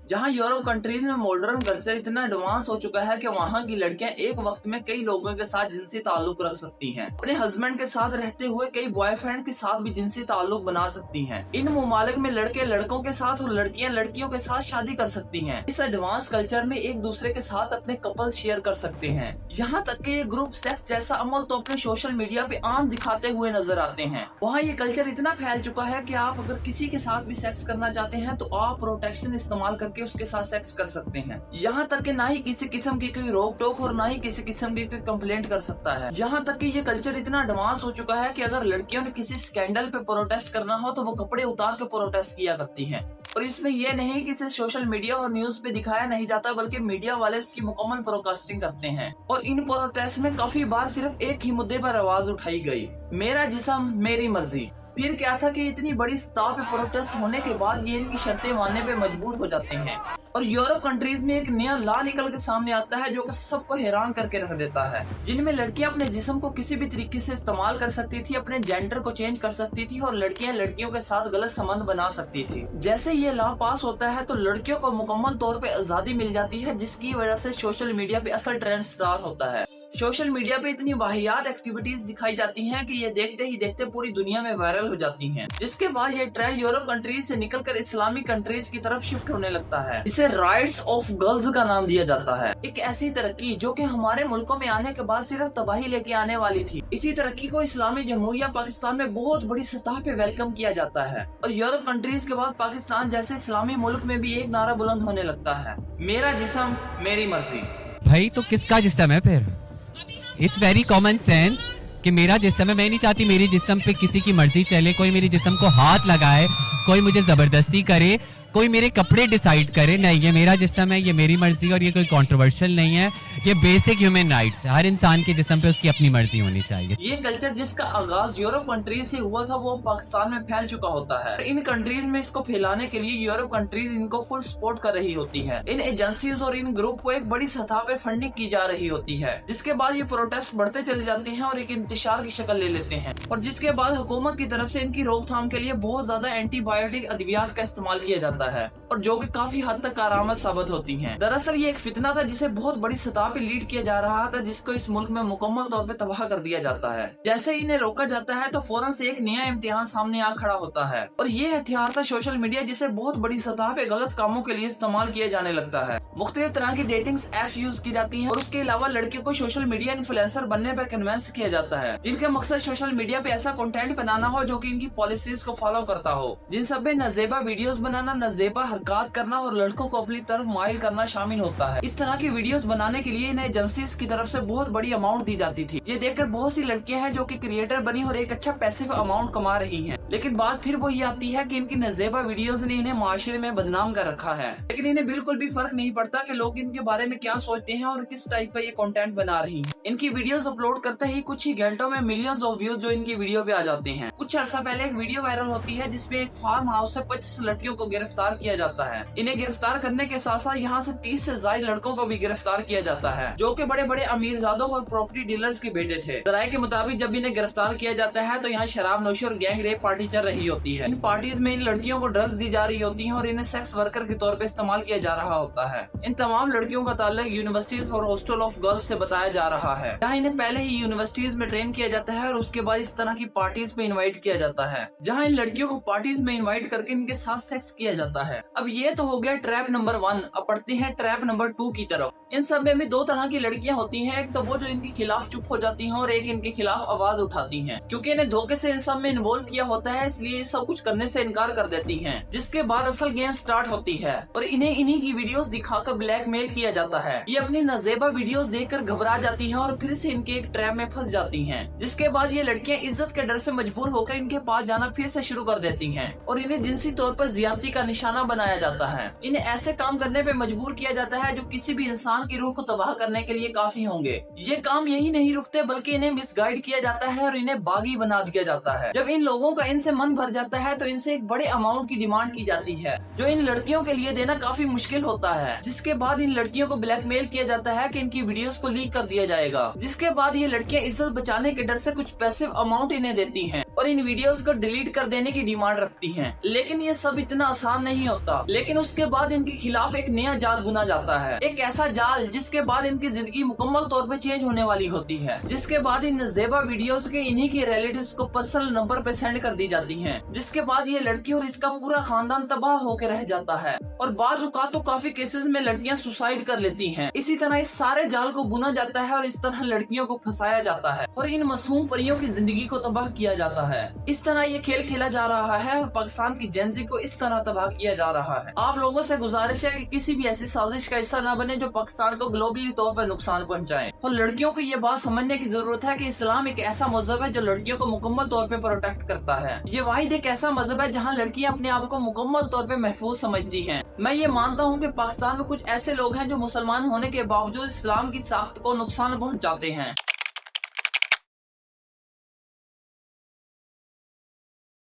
जहाँ Europe countries में modern culture इतना एडवांस हो चुका है कि वहाँ की लड़कियां एक वक्त में कई लोगों के साथ जिनसी ताल्लुक रख सकती हैं। अपने हस्बैंड के साथ रहते हुए कई बॉयफ्रेंड के साथ भी जिनसी ताल्लुक बना सकती हैं। इन ममालिक में लड़के लड़कों के साथ और लड़कियां लड़कियों के साथ शादी कर सकती हैं। इस एडवांस कल्चर में एक दूसरे के साथ अपने कपल शेयर कर सकते हैं। यहाँ तक कि ये ग्रुप सेक्स जैसा अमल तो अपने सोशल मीडिया पे आम दिखाते हुए नजर आते हैं। वहाँ ये कल्चर इतना फैल चुका है कि आप अगर किसी के साथ भी सेक्स करना चाहते हैं तो आप प्रोटेक्शन इस्तेमाल करके उसके साथ सेक्स कर सकते हैं। यहाँ तक कि ना ही किसी किस्म की कोई रोक टोक और ना ही किसी किस्म की कोई कंप्लेंट कर सकता है। यहाँ तक कि ये कल्चर इतना एडवांस हो चुका है कि अगर लड़कियों ने किसी स्कैंडल पे प्रोटेस्ट करना हो तो वो कपड़े उतार के प्रोटेस्ट किया करती हैं। और इसमें यह नहीं कि इसे सोशल मीडिया और न्यूज पे दिखाया नहीं जाता, बल्कि मीडिया वाले इसकी मुकम्मल ब्रॉडकास्टिंग करते हैं। और इन प्रोटेस्ट में काफी बार सिर्फ एक ही मुद्दे पर आवाज उठाई गई, मेरा जिस्म मेरी मर्जी। फिर क्या था कि इतनी बड़ी सतह पे प्रोटेस्ट होने के बाद ये इनकी शर्तें मानने पे मजबूर हो जाते हैं और यूरोप कंट्रीज में एक नया लॉ निकल के सामने आता है जो कि सबको हैरान करके रख देता है, जिनमें लड़कियां अपने जिस्म को किसी भी तरीके से इस्तेमाल कर सकती थी, अपने जेंडर को चेंज कर सकती थी और लड़कियां लड़कियों के साथ गलत संबंध बना सकती थी। जैसे ये लॉ पास होता है तो लड़कियों को मुकम्मल तौर पे आजादी मिल जाती है, जिसकी वजह से सोशल मीडिया पे असल ट्रेंड स्टार्ट होता है। सोशल मीडिया पे इतनी वाहियात एक्टिविटीज दिखाई जाती हैं कि ये देखते ही देखते पूरी दुनिया में वायरल हो जाती हैं, जिसके बाद ये ट्रेंड यूरोप कंट्रीज से निकलकर इस्लामिक कंट्रीज की तरफ शिफ्ट होने लगता है, जिसे राइट्स ऑफ गर्ल्स का नाम दिया जाता है। एक ऐसी तरक्की जो कि हमारे मुल्कों में आने के बाद सिर्फ तबाही लेके आने वाली थी। इसी तरक्की को इस्लामी जमहूरिया पाकिस्तान में बहुत बड़ी सतह पे वेलकम किया जाता है और यूरोप कंट्रीज के बाद पाकिस्तान जैसे इस्लामी मुल्क में भी एक नारा बुलंद होने लगता है, मेरा जिस्म मेरी मर्जी। भाई तो किसका जिस्म है फिर? इट्स वेरी कॉमन सेंस कि मेरा जिस्म है, मैं नहीं चाहती मेरी जिस्म पे किसी की मर्जी चले, कोई मेरी जिस्म को हाथ लगाए, कोई मुझे जबरदस्ती करे, कोई मेरे कपड़े डिसाइड करे। नहीं, ये मेरा जिस्म है, ये मेरी मर्जी और ये कोई कंट्रोवर्शियल नहीं है। ये बेसिक ह्यूमन राइट्स, हर इंसान के जिस्म पे उसकी अपनी मर्जी होनी चाहिए। ये कल्चर जिसका आगाज यूरोप कंट्रीज से हुआ था वो पाकिस्तान में फैल चुका होता है। इन कंट्रीज में इसको फैलाने के लिए यूरोप कंट्रीज इनको फुल सपोर्ट कर रही होती है। इन एजेंसीज और इन ग्रुप को एक बड़ी सतह पे फंडिंग की जा रही होती है, जिसके बाद ये प्रोटेस्ट बढ़ते चले जाते हैं और एक इंतशार की शक्ल ले लेते हैं और जिसके बाद हुकूमत की तरफ से इनकी रोकथाम के लिए बहुत ज्यादा एंटीबायोटिक अद्वियात का इस्तेमाल किया जाता है और जो कि काफी हद तक कारआमद साबित होती हैं। दरअसल ये एक फितना था जिसे बहुत बड़ी सतह पे लीड किया जा रहा था, जिसको इस मुल्क में मुकम्मल तौर पे तबाह कर दिया जाता है। जैसे इन्हें रोका जाता है तो फौरन से एक नया इम्तिहान सामने आ खड़ा होता है और ये हथियार था सोशल मीडिया, जिसे बहुत बड़ी सतह पे गलत कामों के लिए इस्तेमाल किया जाने लगता है। मुख्तलिफ तरह की डेटिंग्स ऐप्स यूज की जाती है और उसके अलावा लड़कियों को सोशल मीडिया इन्फ्लुएंसर बनने पर कन्विंस किया जाता है, जिनके मकसद सोशल मीडिया पे ऐसा कंटेंट बनाना हो जो कि इनकी पॉलिसीज को फॉलो करता हो, जिन सब में नजेबा वीडियोस बनाना, नजेबा हरकत करना और लड़कों को अपनी तरफ माइल करना शामिल होता है। इस तरह की वीडियोस बनाने के लिए इन्हें एजेंसीज की तरफ से बहुत बड़ी अमाउंट दी जाती थी। ये देखकर बहुत सी लड़कियां हैं जो कि क्रिएटर बनी और एक अच्छा पैसिव अमाउंट कमा रही हैं। लेकिन बात फिर वही आती है कि इनकी नजेबा वीडियोस ने इन्हें माशरे में बदनाम कर रखा है, लेकिन इन्हें बिल्कुल भी फर्क नहीं पड़ता कि लोग इनके बारे में क्या सोचते हैं और किस टाइप का ये कंटेंट बना रही हैं। इनकी वीडियोस अपलोड करते ही कुछ ही घंटों में मिलियंस ऑफ व्यूज जो इनकी वीडियो पे आ जाते हैं। कुछ अर्सा पहले एक वीडियो वायरल होती है जिसमें एक फार्म हाउस से 25 लड़कियों को गिरफ्तार किया जाता है। इन्हें गिरफ्तार करने के साथ साथ यहाँ से 30 से ज्यादा लड़कों को भी गिरफ्तार किया जाता है, जो कि बड़े बड़े अमीरजादों और प्रॉपर्टी डीलर्स के बेटे थे। जराये के मुताबिक जब इन्हें गिरफ्तार किया जाता है तो यहाँ शराब नोशी और गैंग रेप पार्टी चल रही होती है। इन पार्टीज में इन लड़कियों को ड्रग्स दी जा रही होती है और इन्हें सेक्स वर्कर के तौर पे इस्तेमाल किया जा रहा होता है। इन तमाम लड़कियों का ताल्लुक यूनिवर्सिटीज और हॉस्टल ऑफ गर्ल्स से बताया जा रहा है, जहाँ इन्हें पहले ही यूनिवर्सिटीज में ट्रेन किया जाता है और उसके बाद इस तरह की पार्टीज में इन्वाइट किया जाता है, जहाँ इन लड़कियों को पार्टीज में इन्वाइट करके इनके साथ सेक्स किया जाता है। अब ये तो हो गया ट्रैप नंबर 1। अब पढ़ते हैं ट्रैप नंबर 2 की तरफ। इन सब में भी दो तरह की लड़कियां होती हैं, एक तो वो जो इनके खिलाफ चुप हो जाती हैं और एक इनके खिलाफ आवाज उठाती हैं, क्योंकि इन्हें धोखे से इन सब में इन्वॉल्व किया होता है, इसलिए ये सब कुछ करने से इनकार कर देती हैं। जिसके बाद असल गेम स्टार्ट होती है और इन्हें इन्हीं की वीडियोस दिखाकर ब्लैकमेल किया जाता है। ये अपनी नजेबा वीडियोस देखकर घबरा जाती हैं और फिर से इनके एक ट्रैप में फंस जाती हैं। जिसके बाद ये लड़कियां इज्जत के डर से मजबूर होकर इनके पास जाना फिर से शुरू कर देती हैं और इन्हें जिनसी तौर पर ज्यादती का निशाना बनाया जाता है। इन्हें ऐसे काम करने पे मजबूर किया जाता है जो किसी भी इंसान की रूह को तबाह करने के लिए काफी होंगे। ये काम यही नहीं रुकते बल्कि इन्हें मिसगाइड किया जाता है और इन्हें बागी बना दिया जाता है। जब इन लोगों का इनसे मन भर जाता है तो इनसे एक बड़े अमाउंट की डिमांड की जाती है जो इन लड़कियों के लिए देना काफी मुश्किल होता है। जिसके बाद इन लड़कियों को ब्लैकमेल किया जाता है कि इनकी वीडियोस को लीक कर दिया जाएगा। जिसके बाद ये लड़कियां इज्जत बचाने के डर से कुछ पैसिव अमाउंट इन्हें देती हैं और इन वीडियोस को डिलीट कर देने की डिमांड रखती हैं। लेकिन ये सब इतना आसान नहीं होता। लेकिन उसके बाद इनके खिलाफ एक नया जाल बुना जाता है, एक ऐसा जाल जिसके बाद इनकी जिंदगी मुकम्मल तौर पे चेंज होने वाली होती है। जिसके बाद इन ज़ेबा वीडियोस के इन्हीं के रिलेटिव्स को पर्सनल नंबर पे सेंड कर दी जाती हैं। जिसके बाद ये लड़की और इसका पूरा खानदान तबाह होकर रह जाता है और बाज़ औक़ात तो काफी केसेस में लड़कियां सुसाइड कर लेती हैं। इसी तरह इस सारे जाल को बुना जाता है और इस तरह लड़कियों को फंसाया जाता है और इन मासूम परियों की जिंदगी को तबाह किया जाता है। इस तरह ये खेल खेला जा रहा है और पाकिस्तान की जेंजी को इस तरह तबाह किया जा रहा है। आप लोगों से गुजारिश है कि किसी भी ऐसी साजिश का हिस्सा न बने जो पाकिस्तान को ग्लोबली तौर पर नुकसान पहुंचाए। और लड़कियों को ये बात समझने की जरूरत है कि इस्लाम एक ऐसा मजहब है जो लड़कियों को मुकम्मल तौर पर प्रोटेक्ट करता है। ये वाहिद एक ऐसा मजहब है जहाँ लड़कियाँ अपने आप को मुकम्मल तौर पर महफूज समझती है। मैं ये मानता हूँ कि पाकिस्तान में कुछ ऐसे लोग हैं जो मुसलमान होने के बावजूद इस्लाम की साख्त को नुकसान पहुँचाते हैं।